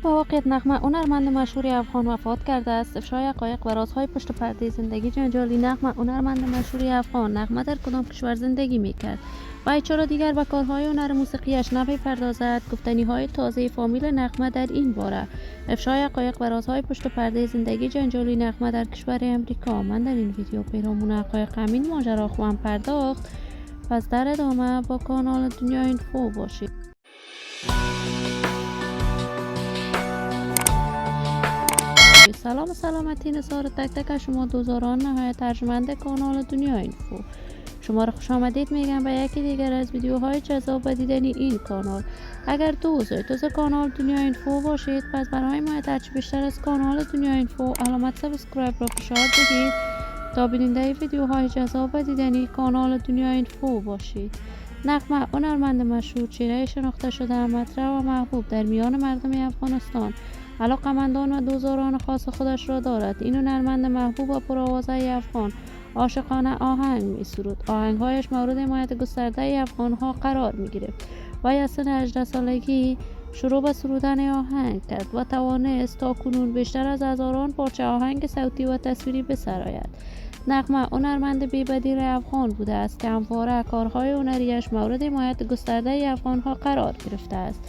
با واقعیت نغمه هنرمند مشهور افغان وفات کرده است. افشای حقایق و رازهای پشت پرده زندگی جنجالی نغمه هنرمند مشهور افغان. نغمه در کدام کشور زندگی میکرد و چرا دیگر به کارهای هنر موسیقیش نمیپردازد؟ گفتنیهای تازه فامیل نغمه در این باره. افشای حقایق و رازهای پشت پرده زندگی جنجالی نغمه در کشور امریکا. من در این ویدیو پیرامون حقایق همین ماجرا خواهم پرداخت، پس در ادامه با کانال دنیا اینفو باشید. سلام و سلامتی نثار تک تک شما دوزاران نهایت ترجمند کانال دنیا اینفو. شما را خوش آمدید میگم به یکی دیگر از ویدیوهای جذاب و دیدنی این کانال. اگر دوست کانال دنیا اینفو باشید، پس برای حمایت هرچی بیشتر از کانال دنیا اینفو علامت سابسکرایب را فشار بدید تا بیننده ویدیوهای جذاب و دیدنی کانال دنیا اینفو باشید. نغمه هنرمند مشهور، چهره شناخته شده، مطرح و محبوب در میان مردم افغانستان، علاقمندان و دوزاران خاص خودش را دارد. این هنرمند محبوب و پرآوازه افغان عاشقانه آهنگ می سرود. آهنگهایش مورد حمایت گسترده افغانها قرار می گرفت. وی از سن 18 سالگی شروع به سرودن آهنگ کرد و توانست تا کنون بیشتر از هزاران پارچه آهنگ صوتی و تصویری بسراید. نغمه هنرمند بی‌بدیل افغان بوده است که همواره کارهای هنریش مورد حمایت گسترده افغانها قرار گرفته است.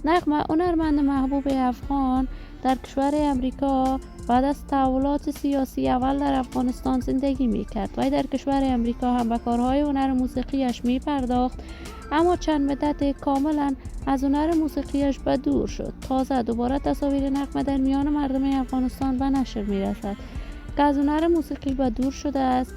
نغمه هنرمند محبوب افغان در کشور امریکا بعد از تحولات سیاسی اول در افغانستان زندگی می کرد و در کشور امریکا هم به کارهای هنر موسیقیش می پرداخت، اما چند مدت کاملا از هنر موسیقیش به دور شد. تازه دوباره تصاویر نغمه در میان مردم افغانستان به نشر می رسد که از هنر موسیقی به دور شده است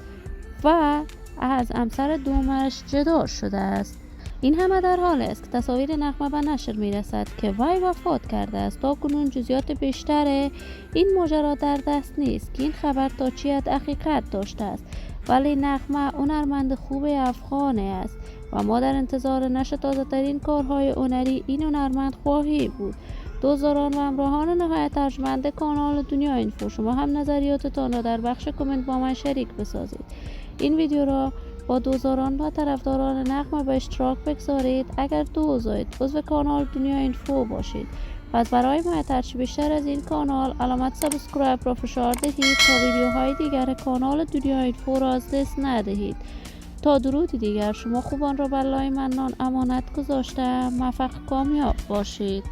و از همسر دومش جدا شده است. این همه در حال است که تصاویر نغمه به نشر می رسد که وی وفات کرده است. تا کنون جزئیات بیشتر این ماجرا در دست نیست که این خبر تا چی حد حقیقت داشته است، ولی نغمه هنرمند خوب افغان است و ما در انتظار نشر تازه ترین کارهای هنری این هنرمند خواهی بود. دوزاران و همراهان نهایت ترجمند کانال دنیا اینفو، شما هم نظریاتتان را در بخش کامنت با من شریک بسازید. این ویدیو را با دوزاران و طرفداران نغمه به اشتراک بگذارید. اگر دوزارید عضو کانال دنیا اینفو باشید، پس برای حمایت هرچی بیشتر از این کانال علامت سابسکرایب را فشار دهید تا ویدیوهای دیگر کانال دنیا اینفو را از دست ندهید. تا درودی دیگر، شما خوبان را به الله منان امانت گذاشته. موفق کامیاب باشید.